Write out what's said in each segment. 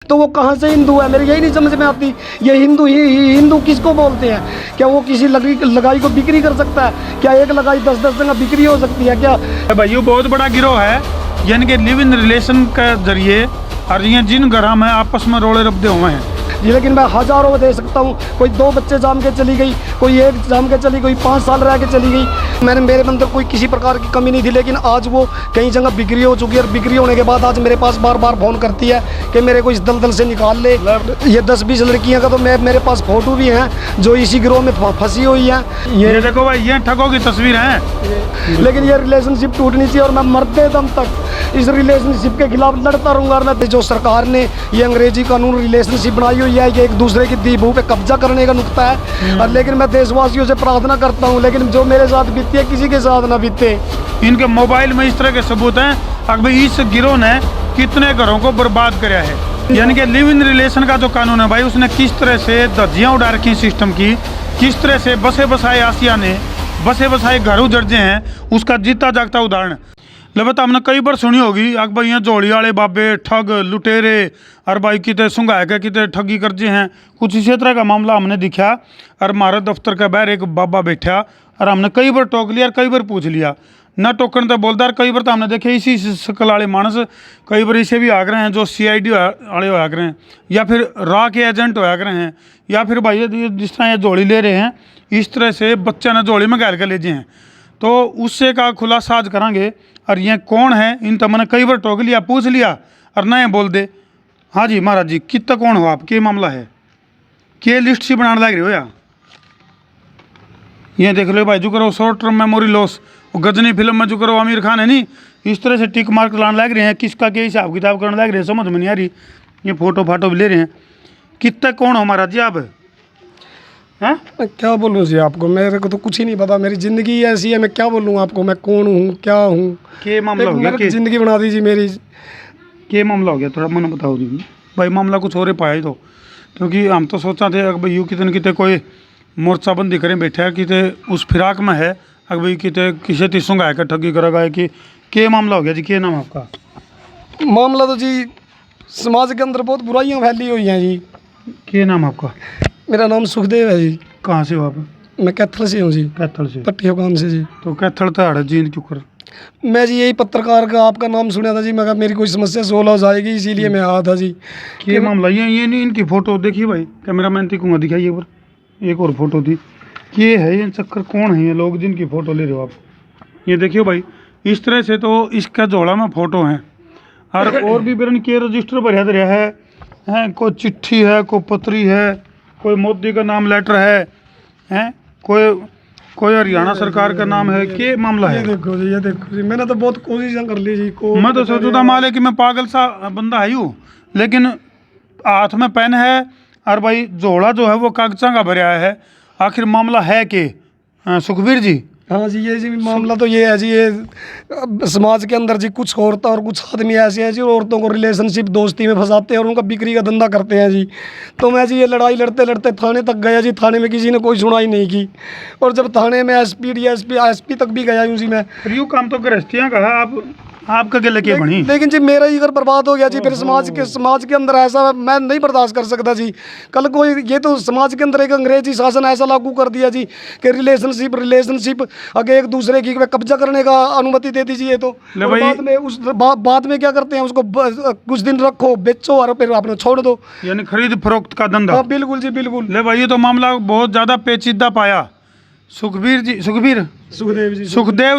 तो वो कहाँ से हिंदू है, मेरे यही नहीं समझ में आती। ये हिंदू हिंदू किसको बोलते हैं? क्या वो किसी लगाई को बिक्री कर सकता है? क्या एक लगाई 10-10 जगह बिक्री हो सकती है क्या? भाई ये बहुत बड़ा गिरोह है, यानी कि लिव इन रिलेशन के जरिए और ये जिन घरों में आपस में रोड़े रबदे हुए हैं जी, लेकिन मैं हज़ारों दे सकता हूँ। कोई 2 बच्चे जाम के चली गई, कोई 1 जाम के चली गई, 5 साल रह के चली गई। मेरे अंदर कोई किसी प्रकार की कमी नहीं थी, लेकिन आज वो कई जगह बिक्री हो चुकी है। और बिक्री होने के बाद आज मेरे पास बार बार फ़ोन करती है कि मेरे को इस दलदल से निकाल ले। ये 10-20 लड़कियाँ का तो मेरे पास फ़ोटो भी हैं जो इसी गिरोह में फंसी हुई हैं। ये देखो भाई, ये ठगों की तस्वीर है। लेकिन ये रिलेशनशिप टूटनी चाहिए और मैं मरते दम तक इस रिलेशनशिप के खिलाफ लड़ता रहूँगा। और मैं जो सरकार ने ये अंग्रेजी कानून रिलेशनशिप बनाई हुई है, ये एक दूसरे की दी बहू पे कब्जा करने का नुक्ता है। और लेकिन मैं देशवासियों से प्रार्थना करता हूँ, लेकिन जो मेरे साथ बीती है किसी के साथ ना बीते। इनके मोबाइल में इस तरह के सबूत हैं। अब भाई इस गिरोह ने कितने घरों को बर्बाद कराया है। यानी कि लिव इन रिलेशन का जो कानून है भाई, उसने किस तरह से धज्जियाँ उड़ा रखी सिस्टम की, किस तरह से बसे बसाए आसियाने, बसे बसाए घर उजड़े हैं, उसका जीता जागता उदाहरण। लगभग हमने कई बार सुनी होगी अब भाई यहाँ जोड़ी वाले बाबे ठग लुटेरे और भाई कितने सुंघा के कितने ठगी करजे हैं। कुछ इसी तरह का मामला हमने दिखा और हमारे दफ्तर के बाहर एक बाबा बैठा और हमने कई बार टोक लिया और कई बार पूछ लिया, न टोकन तो बोलता। और कई बार तो हमने देखे इसी शक्ल वाले मानस कई बार इसे भी आग रहे हैं जो CID वाले आग रहे हैं, या फिर रॉ के एजेंट आग रहे हैं, या फिर भाई जिस तरह ये जोड़ी ले रहे हैं इस तरह से बच्चे ने जोड़ी में गाल के ले जाए हैं। तो उससे का खुलासा आज करेंगे। और ये कौन है, इन तो मैंने कई बार टोक लिया, पूछ लिया और नए बोल दे। हाँ जी महाराज जी, कितना कौन हो आप, क्या मामला है, क्या लिस्ट सी बनाने लग रहे हो या? ये देख लो भाई, जो करो short term memory loss, Ghajini film में जो करो आमिर खान है नहीं, इस तरह से टिक मार्क लाने लग रहे हैं। किसका क्या हिसाब किताब करने लग रहे हैं, समझ में नहीं आ रही। ये फोटो फाटो भी ले रहे हैं। कितना कौन हो महाराज जी आप हैं? मैं क्या बोलूँ जी आपको, मेरे को तो कुछ ही नहीं पता। मेरी ज़िंदगी ऐसी है, मैं क्या बोलूँ आपको, मैं कौन हूँ क्या हूँ। क्या मामला हो गया, ज़िंदगी बना दीजिए मेरी। क्या मामला हो गया, थोड़ा मैंने बताओ दी भाई। मामला कुछ और ही पाया ही तो, क्योंकि हम तो सोचा थे अगर भाई यूँ कितने कितने कोई मोर्चाबंदी करें बैठे है, कितने उस फिराक में है अगर भाई कितने किसी तीसों का है ठगी करेगा कि क्या मामला हो गया जी। क्या नाम है आपका? मामला तो जी समाज के अंदर बहुत बुराइयां फैली हुई हैं जी। क्या नाम है आपका? मेरा नाम सुखदेव है जी। कहाँ से हो आप? मैं कैथल से हूँ जी, कैथल से। पट्टियों काम से जी। तो कैथल तो हड़ जीन क्यों कर? मैं जी यही पत्रकार का आपका नाम सुना था जी, मैं कहा मेरी कोई समस्या सोल्व हो जाएगी, इसीलिए मैं आया था जी। क्या मामला? ये नहीं, इनकी फ़ोटो देखिए भाई, कैमरा मैन तीकूँगा दिखाइए एक और फोटो थी। ये है ये चक्कर, कौन है ये लोग जिनकी फ़ोटो ले रहे हो आप? ये देखियो भाई, इस तरह से तो इसका जोड़ा में फ़ोटो हैं और भी बेरन के रजिस्टर भरिया दे रहा है। कोई चिट्ठी है, कोई पत्री है, कोई मोदी का नाम लेटर है, कोई हरियाणा सरकार का नाम है। क्या मामला है? ये देखो जी, मैंने तो बहुत कोशिश कर ली जी को। मैं तो सोचू था माले कि मैं पागल सा बंदा है यूँ, लेकिन हाथ में पेन है और भाई जोड़ा जो है वो कागजा का भरा है। आखिर मामला है कि सुखबीर जी? हाँ जी, ये जी मामला तो ये है जी, ये समाज के अंदर जी कुछ औरतें और कुछ आदमी ऐसे हैं जी, औरतों को रिलेशनशिप दोस्ती में फंसाते हैं और उनका बिक्री का धंधा करते हैं जी। तो मैं जी ये लड़ाई लड़ते लड़ते थाने तक गया जी। थाने में किसी ने कोई सुनाई नहीं की, और जब थाने में SP DSP तक भी गया यूँ जी मैं। यूँ काम तो गृहस्थियाँ का है, आपका क्या लगे बनी? लेकिन जी मेरा ही घर बर्बाद हो गया जी। फिर समाज के अंदर ऐसा मैं नहीं बर्दाश्त कर सकता जी। कल कोई ये तो समाज के अंदर एक अंग्रेजी शासन ऐसा लागू कर दिया जी कि रिलेशनशिप अगर एक दूसरे की कब्जा करने का अनुमति दे दीजिए। तो बाद में क्या करते हैं, उसको कुछ दिन रखो, बेचो और फिर आपने छोड़ दो, यानी खरीद फरोख्त का धंधा। हाँ बिल्कुल जी बिल्कुल। ले भाई, ये तो मामला बहुत ज़्यादा पेचीदा पाया। सुखदेव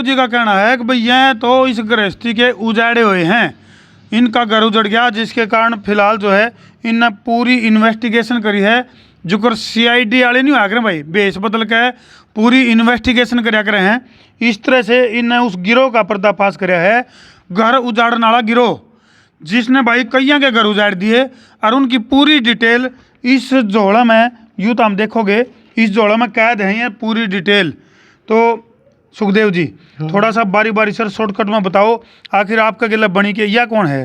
जी का कहना है कि भाई ये तो इस गृहस्थी के उजाड़े हुए हैं, इनका घर उजड़ गया, जिसके कारण फिलहाल जो है इनने पूरी इन्वेस्टिगेशन करी है। जो कर CID वाले नहीं आकर भाई बेस बदल के पूरी इन्वेस्टिगेशन कराया करे हैं। इस तरह से इनने उस गिरोह का पर्दाफाश कराया है, घर उजाड़ने वाला गिरोह, जिसने भाई कईया के घर उजाड़ दिए। और उनकी पूरी डिटेल इस जोड़ा में, यूँ तो हम देखोगे इस जोड़ा में कैद है ये पूरी डिटेल। तो सुखदेव जी थोड़ा सा बारी बारी सर शॉर्टकट में बताओ, आखिर आपका गिला बनी के या कौन है?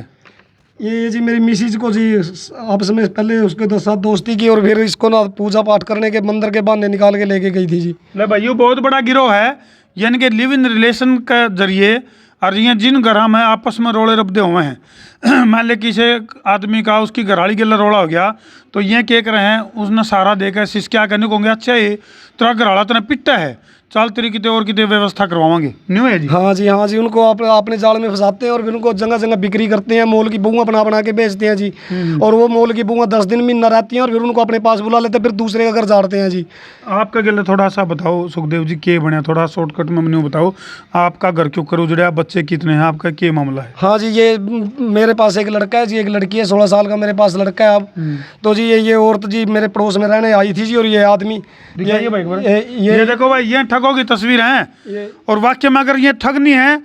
ये जी मेरी मिसिज को जी आपस में पहले उसके साथ दोस्ती की और फिर इसको ना पूजा पाठ करने के मंदिर के बहाने निकाल के लेके गई थी जी। ले भाई, ये बहुत बड़ा गिरोह है, यानी कि लिव इन रिलेशन के जरिए और ये जिन घर में आपस में रोड़े रबदे हुए हैं मान ले किसी आदमी का उसकी घरवाली के लिए रोड़ा हो गया तो ये क्या कर रहे हैं उसने सारा देखा शीश क्या करने को होंगे अच्छा ये तेरा घरवाला तो पिट्टा है चल तेरी कितने और कितने व्यवस्था करवाएंगे न्यू है जी। हाँ जी उनको अपने जाल में फंसाते हैं और फिर उनको जगह जगह बिक्री करते हैं, मोल की बुआ बना के बेचते हैं जी। और वो मोल की बुआ 10 दिन महीना रहती हैं और फिर उनको अपने पास बुला लेते हैं, फिर दूसरे का घर झाड़ते हैं जी। आपका गले थोड़ा सा बताओ सुखदेव जी के बने थोड़ा शॉर्टकट में मैंने बताओ आपका घर क्यों कर उजड़ा, बच्चे कितने हैं, आपका क्या मामला है? हाँ जी ये मेरे पास एक लड़का है जी, एक लड़की है, 16 साल का मेरे पास लड़का है अब। तो जी ये औरत जी मेरे पड़ोस में रहने आई थी जी। और ये आदमी ये देखो भाई ये ठगों की तस्वीर है और वाक्य में अगर ये ठग नहीं है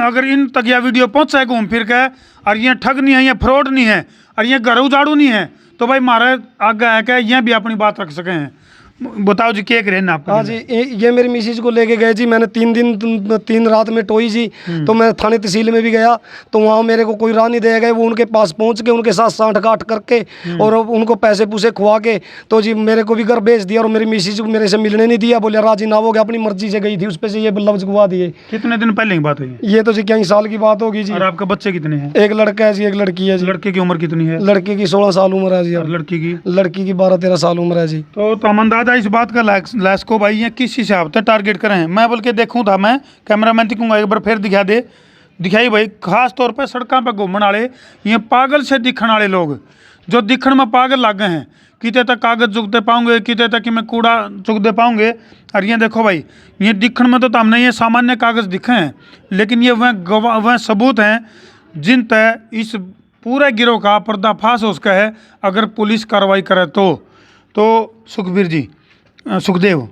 अगर इन तक यह वीडियो पहुंचा घूम फिर के और ये ठग नहीं है, ये फ्रॉड नहीं है और ये घर उजाड़ू नहीं है तो भाई मारे आगे आके ये भी अपनी बात रख सके हैं। बताओ जी क्या करें ना आपका? हाँ जी ये मेरी मिसेज को लेके गए जी, मैंने 3 रात में टोई जी। तो मैं थाने तहसील में भी गया तो वहाँ मेरे को कोई राह नहीं दिया गया। वो उनके पास पहुँच के उनके साथ सांठ-गांठ करके और उनको पैसे पूसे खुआ के तो जी मेरे को भी घर भेज दिया। और मेरी मिसेज को मेरे से मिलने नहीं दिया, बोले राजी ना हो गया, अपनी मर्जी से गई थी, उस पर से ये लफ्ज गुआ दिए। कितने दिन पहले की बात है ये तो जी कई साल की बात होगी जी। और आपके बच्चे कितने हैं? एक लड़का है जी, एक लड़की है जी। लड़के की उम्र कितनी है? लड़की की 16 साल उम्र है जी। और लड़की की 12-13 साल उम्र है जी। तो हम अंदाजा इस बात का लैस को भाई ये किस हिसाब से टारगेट करें हैं? मैं बोल के देखूँ था, मैं कैमरामैन दिखूंगा एक बार फिर दिखाई भाई खास तौर पे सड़कों पे घूमने वाले ये पागल से दिखने वाले लोग जो दिखने में पागल लागे हैं, कितने तक कागज चुगते पाऊंगे, कितने तक कि मैं कूड़ा चुगते पाऊंगे। और ये देखो भाई ये दिखने में तो हमने ये सामान्य कागज दिखे हैं लेकिन ये वह सबूत हैं जिन तय इस पूरे गिरोह का पर्दाफाश हो सका है अगर पुलिस कार्रवाई करे तो सुखबीर जी सुखदेव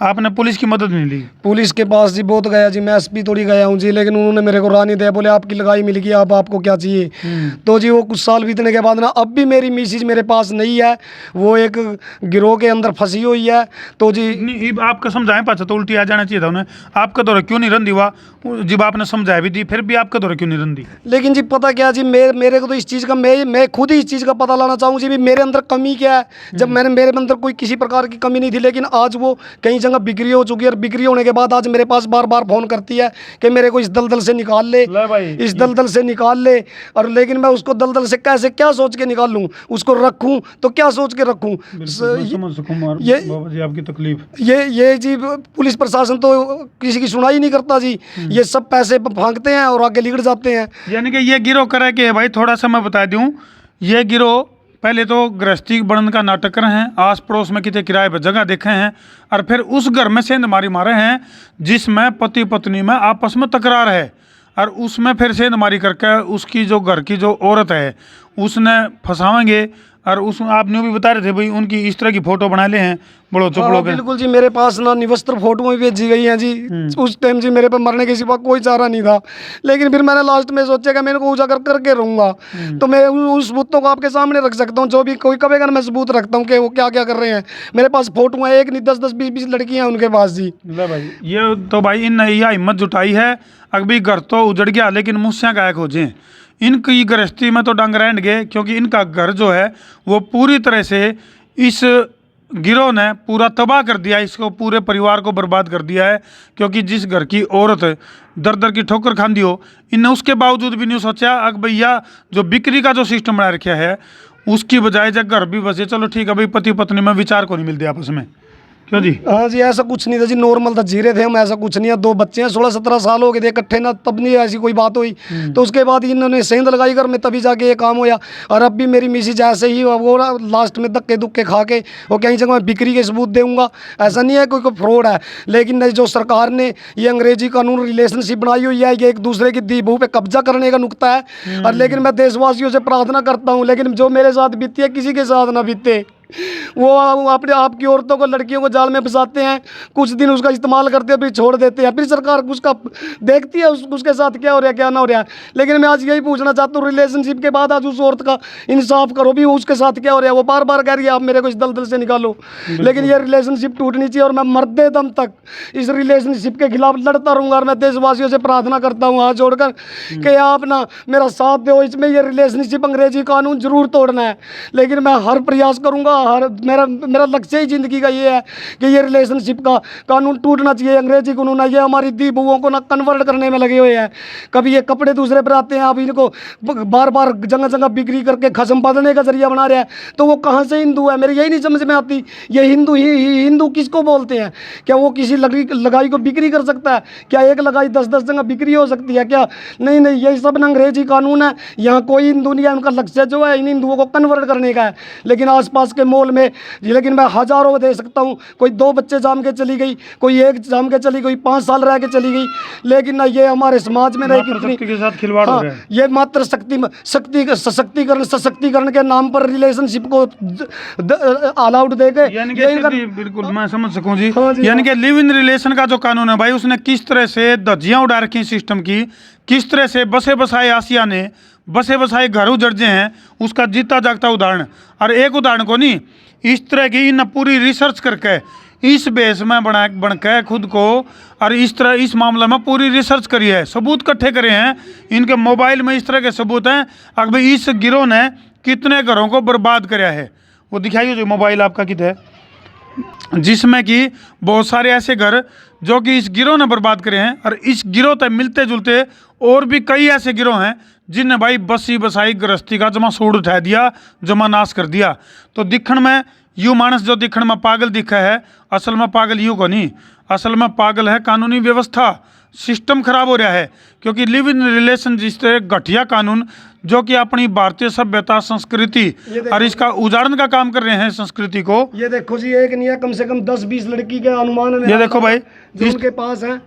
आपने पुलिस की मदद नहीं ली? पुलिस के पास जी बहुत गया जी, मैं एसपी थोड़ी गया हूँ जी, लेकिन उन्होंने मेरे को राह नहीं दिया, बोले आपकी लगाई मिल गई, अब आपको क्या चाहिए। तो जी वो कुछ साल बीतने के बाद ना अब भी मेरी मिसेज मेरे पास नहीं है, वो एक गिरोह के अंदर फंसी हुई है। तो जी आपका समझाएं पाचा तो उल्टी आ जाना चाहिए था उन्हें, आपका दौरा क्यों नहीं रंदी हुआ जब आपने समझाया भी दी, फिर भी आपका दौरा क्यों नहीं रंदी? लेकिन जी पता क्या जी मेरे को तो इस चीज़ का मैं खुद ही इस चीज़ का पता लाना चाहूँ जी भी मेरे अंदर कमी क्या है। जब मेरे अंदर कोई किसी प्रकार की कमी नहीं थी, लेकिन आज वो कई जगह बिक्री हो चुकी है और बिक्री होने के बाद आज मेरे पास बार बार फोन करती है कि मेरे को इस दलदल से निकाल ले इस दलदल से निकाल ले। और लेकिन मैं उसको दलदल से कैसे क्या सोच के निकाल लूँ, उसको रखूँ तो क्या सोच के रखूँ। ये आपकी तकलीफ ये जी पुलिस प्रशासन तो किसी की सुनाई नहीं करता जी, ये सब पैसे भागते हैं और आगे लिगड़ जाते हैं। यानी कि ये गिरोह करे कि भाई थोड़ा सा मैं बता दूं, ये गिरोह पहले तो गृहस्थी बनने का नाटक रहे हैं, आस पड़ोस में कितने किराए पर जगह देखे हैं और फिर उस घर में सेंध मारे हैं जिसमें पति पत्नी में आपस में तकरार है और उसमें फिर सेंध मारी करके उसकी जो घर की जो औरत है उसने फंसावेंगे। और उस आपने भी बता रहे थे भाई उनकी इस तरह की फोटो बना ले हैं बड़ो चपड़ो के। बिल्कुल जी मेरे पास ना निवस्त्र फोटो भी भेजी गई हैं जी। उस टाइम जी मेरे पे मरने के सिवा कोई चारा नहीं था, लेकिन फिर मैंने लास्ट में सोचा कि मेरे को उजागर करके रहूँगा तो मैं उस सबूतों को आपके सामने रख सकता हूँ। जो भी कोई कहेगा मैं सबूत रखता हूँ कि वो क्या क्या कर रहे हैं। मेरे पास फोटो है, एक नहीं 10-10 20-20 लड़कियाँ हैं उनके पास जी। भाई ये तो भाई इन यह हिम्मत जुटाई है, अभी घर तो उजड़ गया लेकिन मुझसे गायक हो जाए। इनकी गृहस्थी में तो डंग रह गए क्योंकि इनका घर जो है वो पूरी तरह से इस गिरोह ने पूरा तबाह कर दिया, इसको पूरे परिवार को बर्बाद कर दिया है। क्योंकि जिस घर की औरत दर दर की ठोकर खांदी हो, इनने उसके बावजूद भी नहीं सोचा अग भैया जो बिक्री का जो सिस्टम बना रखा है उसकी बजाय जब घर भी बचे चलो ठीक है भाई पति पत्नी में विचार को नहीं मिलते आपस में। क्यों जी? हाँ जी ऐसा कुछ नहीं था जी, नॉर्मल था, जी रहे थे हम, ऐसा कुछ नहीं है। 2 बच्चे हैं, 16-17 साल हो गए थे इकट्ठे ना, तब नहीं ऐसी कोई बात हुई। तो उसके बाद इन्होंने सेंध लगाई कर में तभी जाके ये काम होया। और अब भी मेरी मिसेज ऐसे ही वो लास्ट में धक्के दुक्के खा के वो कहीं जगह मैं बिक्री के सबूत दूंगा, ऐसा नहीं है कोई फ्रॉड है। लेकिन जो सरकार ने ये अंग्रेजी कानून रिलेशनशिप बनाई हुई है, ये एक दूसरे की दी बहू पे कब्जा करने का नुक्ता है। और लेकिन मैं देशवासियों से प्रार्थना करता हूँ लेकिन जो मेरे साथ बीती है किसी के साथ ना बीते। वो अपने आपकी औरतों को लड़कियों को जाल में फंसाते हैं, कुछ दिन उसका इस्तेमाल करते हैं फिर छोड़ देते हैं, फिर सरकार उसका देखती है उसके साथ क्या हो रहा है क्या ना हो रहा है। लेकिन मैं आज यही पूछना चाहता हूँ रिलेशनशिप के बाद आज उस औरत का इंसाफ करो भी, उसके साथ क्या हो रहा है। वो बार बार कह रही है आप मेरे को इस दलदल से निकालो, लेकिन ये रिलेशनशिप टूटनी चाहिए और मैं मरते दम तक इस रिलेशनशिप के खिलाफ लड़ता रहूँगा। और मैं देशवासियों से प्रार्थना करता हूँ हाथ जोड़कर कि आप ना मेरा साथ दो इसमें, ये रिलेशनशिप अंग्रेजी कानून जरूर तोड़ना है लेकिन मैं हर प्रयास करूँगा, हर मेरा मेरा लक्ष्य ही ज़िंदगी का ये है कि ये रिलेशनशिप का कानून टूटना चाहिए। अंग्रेजी कानून है, ये हमारी दी बहुओं को ना कन्वर्ट करने में लगे हुए हैं। कभी ये कपड़े दूसरे पर आते हैं, अब इनको बार बार जगह जगह बिक्री करके खसम बांधने का जरिया बना रहे हैं। तो वो कहाँ से हिंदू है, मेरी यही नहीं समझ में आती। ये हिंदू हिंदू किसको बोलते हैं? क्या वो किसी लगाई को बिक्री कर सकता है? क्या एक लगाई 10-10 जगह बिक्री हो सकती है क्या? नहीं नहीं, ये सब ना अंग्रेजी कानून है। यहाँ कोई हिंदू नहीं है, उनका लक्ष्य जो है इन हिंदुओं को कन्वर्ट करने का है। लेकिन आसपास के मॉल में लेकिन मैं हज़ारों दे सकता हूँ। कोई 2 बच्चे जाम के चली गई, कोई 1 जाम के चली गई, 5 साल रह के चली गई। लेकिन ना ये हमारे समाज में नहीं कितनी के साथ खिलवाड़ हो रहा है। ये मात्र सशक्तिकरण के नाम पर रिलेशनशिप को अलाउड देके यानी ये इनका कि बिल्कुल मैं समझ सकूं जी। हाँ जी, यानी कि लिव इन रिलेशन का जो कानून है भाई, उसने किस तरह से धज्जियां उड़ा रखी हैं सिस्टम की, किस तरह से बसे बसाए आसियाने, बसे बसाए घर उजड़े हैं, उसका जीता जागता उदाहरण। और एक उदाहरण को नहीं, इस तरह की इन पूरी रिसर्च करके इस बेस में बन के खुद को, और इस तरह इस मामले में पूरी रिसर्च करी है, सबूत इकट्ठे करे हैं। इनके मोबाइल में इस तरह के सबूत हैं। अब भाई इस गिरोह ने कितने घरों को बर्बाद कराया है, वो दिखाइए जो मोबाइल आपका कितना है, जिसमें कि बहुत सारे ऐसे घर जो कि इस गिरोह ने बर्बाद करे हैं। और इस गिरोह तक मिलते जुलते और भी कई ऐसे गिरोह हैं जिनने भाई बसी बसाई गृहस्थी का जमा सूड़ उठा दिया, जमा नाश कर दिया। तो दिखण में यूँ मानस जो दिखण में पागल दिखा है, असल में पागल यूँ को नहीं, असल में पागल है कानूनी व्यवस्था। सिस्टम खराब हो रहा है क्योंकि लिव इन रिलेशन जिस तरह घटिया कानून जो कि अपनी भारतीय सभ्यता संस्कृति और इसका उजाड़न का काम कर रहे हैं संस्कृति को। ये देखो जी, एक नहीं है, कम से कम 10-20 लड़की के अनुमान में ये देखो भाई जो उनके पास है,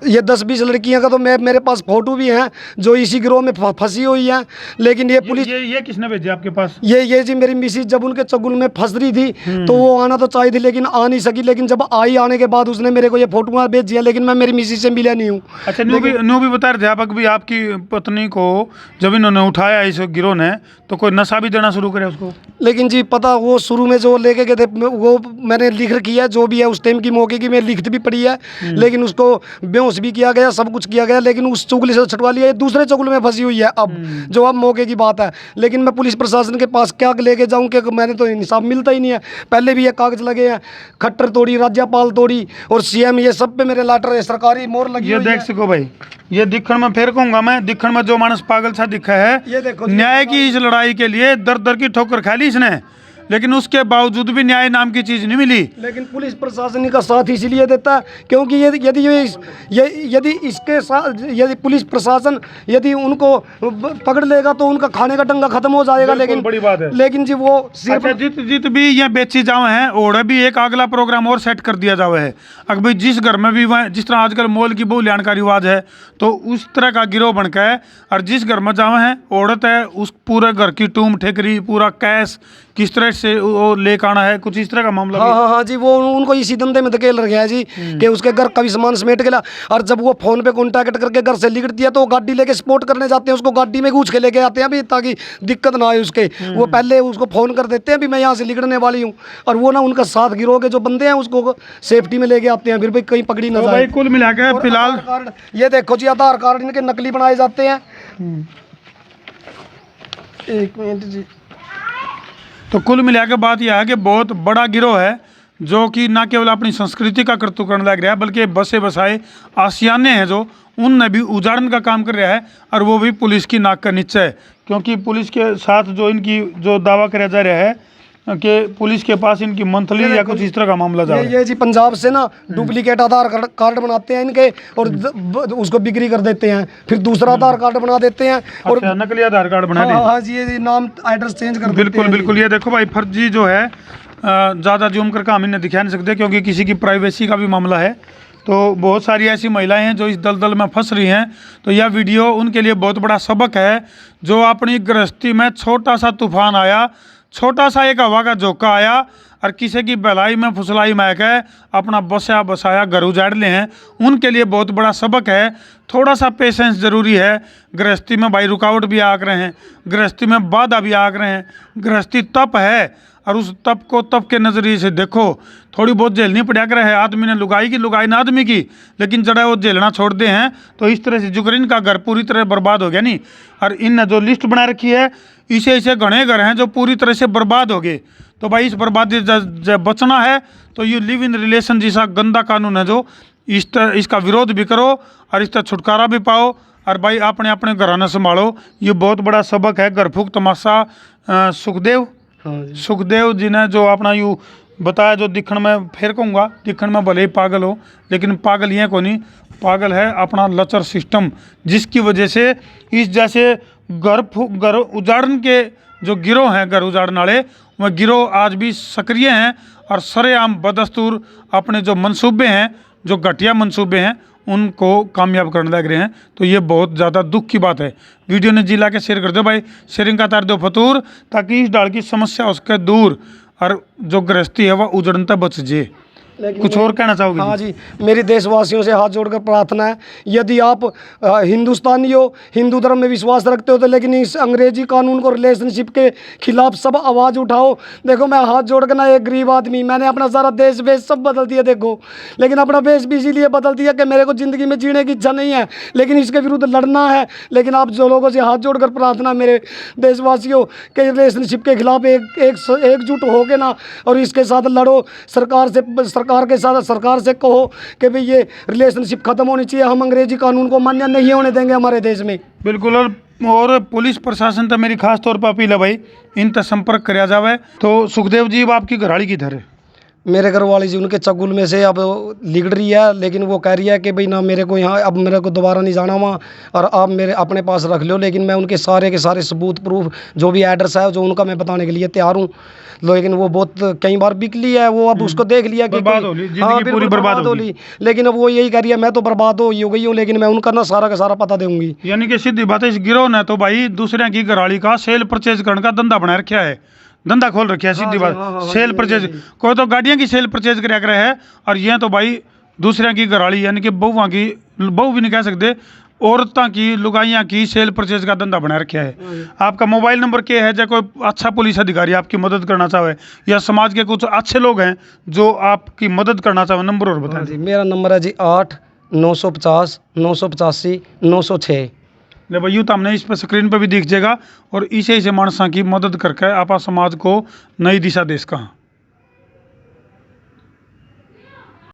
ये 10-20 लड़कियां का तो मेरे पास फोटो भी हैं जो इसी गिरोह में फंसी हुई हैं। लेकिन ये पुलिस ये किसने भेजे आपके पास? ये जी मेरी मिसिस जब उनके चगुल में फंस रही थी तो वो आना तो चाहिए थी, लेकिन आ नहीं सकी। लेकिन जब आई आने के बाद उसने मेरे को ये फोटो भेजी है, लेकिन मैं मेरी मिसिस से मिला नहीं हूँ। अच्छा, न्यू भी बता रहे थे आप भी, आपकी पत्नी को जब इन्होंने उठाया इस गिरोह ने तो कोई नशा भी देना शुरू करे उसको। लेकिन जी पता, वो शुरू में जो लेके गए थे वो मैंने लिख रखी है, जो भी है उस टाइम की मौके की मैं लिखत भी पड़ी है। लेकिन उसको बेहोश भी किया गया, सब कुछ किया गया, लेकिन उस चुगली से छुड़वा लिया। ये दूसरे चुगल में फंसी हुई है अब, जो अब मौके की बात है। लेकिन मैं पुलिस प्रशासन के पास क्या लेके जाऊं कि मैंने तो इंसाफ मिलता ही नहीं है। पहले भी ये कागज लगे हैं, खट्टर तोड़ी, राज्यपाल तोड़ी और सीएम, ये सब पे मेरे लेटर सरकारी मोहर लगी ये देख सको भाई, ये दिखण में फिर कहूंगा मैं, दिखण में जो मानस पागल सा दिखा है, ये देखो न्याय की इस लड़ाई के लिए दर दर की ठोकर खा ली इसने, लेकिन उसके बावजूद भी न्याय नाम की चीज नहीं मिली। लेकिन पुलिस प्रशासन का साथ इसलिए देता है क्योंकि यदि इसके साथ यदि पुलिस प्रशासन यदि उनको पकड़ लेगा तो उनका खाने का डंगा खत्म हो जाएगा। लेकिन बड़ी बात है। लेकिन जी वो सिर्फ अच्छा, जित भी ये बेची जावे हैं और भी एक अगला प्रोग्राम और सेट कर दिया जावे है। अगर भाई जिस घर में भी वह जिस तरह आजकल मोल की बहु लियान का रिवाज है तो उस तरह का गिरोह बन के है, और जिस घर में जावे हैं औरत है उस पूरे घर की टूम ठेकरी पूरा कैश किस तरह से वो लेकर आना है, कुछ इस तरह का मामला। हाँ जी, वो उनको इसी धंधे में धकेल रखा है जी कि उसके घर का भी सामान समेट के ला। और जब वो फोन पे कॉन्टैक्ट करके घर से लिखती है तो वो गाड़ी लेके स्पोर्ट करने जाते हैं, उसको गाड़ी में गूंज के लेके आते हैं अभी, ताकि दिक्कत ना आए उसके। वो पहले उसको फोन कर देते हैं भी मैं यहाँ से लिखने वाली हूँ, और वो ना उनका साथ गिरोह के जो बंदे हैं उसको सेफ्टी में लेके आते हैं, फिर भाई कहीं पकड़ी ना जाए। कुल मिला के फिलहाल ये देखो जी, आधार कार्ड इनके नकली बनाए जाते हैं। एक मिनट जी। तो कुल मिला के बात यह है कि बहुत बड़ा गिरोह है जो कि ना केवल अपनी संस्कृति का कर्तव्य करने लग रहा है बल्कि बसे बसाए आसियाने हैं जो उनने भी उजाड़न का काम कर रहा है, और वो भी पुलिस की नाक का नीचे है। क्योंकि पुलिस के साथ जो इनकी जो दावा कराया जा रहा है कि पुलिस के पास इनकी मंथली या कुछ इस तरह का मामला जा रहा है। ये जी पंजाब से ना डुप्लीकेट आधार कार्ड बनाते हैं इनके और उसको बिक्री कर देते हैं, फिर दूसरा आधार कार्ड बना देते हैं और अच्छा, नकली आधार कार्ड बना हाँ हाँ जी, ये नाम एड्रेस चेंज कर देते बिल्कुल हैं। बिल्कुल। ये देखो भाई, फर्जी जो है ज़्यादा जूम करके हम इन्हें दिखा नहीं सकते क्योंकि किसी की प्राइवेसी का भी मामला है। तो बहुत सारी ऐसी महिलाएं हैं जो इस दलदल में फंस रही हैं, तो यह वीडियो उनके लिए बहुत बड़ा सबक है। जो अपनी गृहस्थी में छोटा सा तूफान आया, छोटा सा एक हवा का झोंका आया और किसी की भलाई में फुसलाई में के अपना बसाया बसाया घर उजाड़ ले हैं, उनके लिए बहुत बड़ा सबक है। थोड़ा सा पेशेंस ज़रूरी है। गृहस्थी में भाई रुकावट भी आ रहे हैं, गृहस्थी में बाधा भी आ रहे हैं, गृहस्थी तप है और उस तप को तप के नज़रिए से देखो। थोड़ी बहुत झेलनी पड़ा कर है, आदमी ने लुगाई की लुगाई ना आदमी की, लेकिन जरा वो झेलना छोड़ दे हैं तो इस तरह से जुकरिन का घर पूरी तरह बर्बाद हो गया नहीं। और इन जो लिस्ट बना रखी है इसे ऐसे घने घर हैं जो पूरी तरह से बर्बाद हो गए। तो भाई इस बर्बादी जब बचना है तो ये लिव इन रिलेशन जैसा गंदा कानून है जो इसका विरोध भी करो और इसका छुटकारा भी पाओ और भाई अपने अपने घराना संभालो। ये बहुत बड़ा सबक है। घर फूक तमाशा सुखदेव सुखदेव जी ने जो अपना यू बताया, जो दिखण में फिर कहूँगा दिखण में भले ही पागल हो, लेकिन पागल ये को नहीं, पागल है अपना लचर सिस्टम, जिसकी वजह से इस जैसे घर उजाड़न के जो गिरोह हैं, घर उजाड़ने वाले, वह गिरोह आज भी सक्रिय हैं और सरेआम बदस्तूर अपने जो मंसूबे हैं, जो घटिया मंसूबे हैं, उनको कामयाब करने लग रहे हैं। तो ये बहुत ज़्यादा दुख की बात है। वीडियो ने जिला के शेयर कर दो भाई, शेयरिंग का तार दो फतूर, ताकि इस डाल की समस्या उसके दूर और जो गृहस्थी है वह उजड़नता बच जाए। कुछ और कहना चाहोगे? हाँ जी, मेरी देशवासियों से हाथ जोड़कर प्रार्थना है, यदि आप हिंदुस्तानी हो, हिंदू धर्म में विश्वास रखते हो, तो लेकिन इस अंग्रेजी कानून को, रिलेशनशिप के खिलाफ सब आवाज़ उठाओ। देखो मैं हाथ जोड़कर ना, एक गरीब आदमी, मैंने अपना सारा देश वेश सब बदल दिया देखो, लेकिन अपना वेश भी इसीलिए बदल दिया कि मेरे को ज़िंदगी में जीने की इच्छा नहीं है, लेकिन इसके विरुद्ध लड़ना है। लेकिन आप जो लोगों से हाथ जोड़कर प्रार्थना मेरे देशवासियों के, रिलेशनशिप के खिलाफ एकजुट हो के ना और इसके साथ लड़ो। सरकार से कहो कि भाई ये रिलेशनशिप खत्म होनी चाहिए, हम अंग्रेजी कानून को मान्य नहीं होने देंगे हमारे देश में। बिल्कुल। और पुलिस प्रशासन तो मेरी खास तौर पर अपील है भाई, इन तक संपर्क कराया जावे। तो सुखदेव जी, अब आपकी घरवाली किधर है? मेरे घर वाली जी उनके चगुल में से अब लिख रही है, लेकिन वो कह रही है कि भाई ना मेरे को यहाँ, अब मेरे को दोबारा नहीं जाना वहाँ, और आप मेरे अपने पास रख लो। लेकिन मैं उनके सारे के सारे सबूत प्रूफ जो भी एड्रेस है जो उनका मैं बताने के लिए तैयार हूँ। लेकिन वो बहुत कई बार बिक ली है, वो अब उसको देख लिया कि हाँ पूरी बर्बाद हो ली। लेकिन अब वो यही कह रही है मैं तो बर्बाद हो गई हूँ, लेकिन मैं उनका ना सारा का सारा पता दूंगी। यानी कि सीधी बात है, इस गिरोह ने तो भाई दूसरे की घरवाली का सेल परचेज करने का धंधा बना रखा है, धंधा खोल रखा है। सीधी बात, सेल परचेज, कोई तो गाड़ियाँ की सेल परचेज कर रहा है, और यह तो भाई दूसरे की घरवाली यानी कि बहुआ की, बहू भी नहीं कह सकते, औरतों की, लुगाइयाँ की सेल परचेज का धंधा बना रखा है। आपका मोबाइल नंबर क्या है? जब कोई अच्छा पुलिस अधिकारी आपकी मदद करना चाहे, या समाज के कुछ अच्छे लोग हैं जो आपकी मदद करना चाहे, नंबर और बताएं। मेरा नंबर है जी 8-950 985 906। ले भाई, यूँ तो हमने इस पर स्क्रीन पर भी दिख जाएगा, और इसे मानसा की मदद करके आप समाज को नई दिशा दे सका।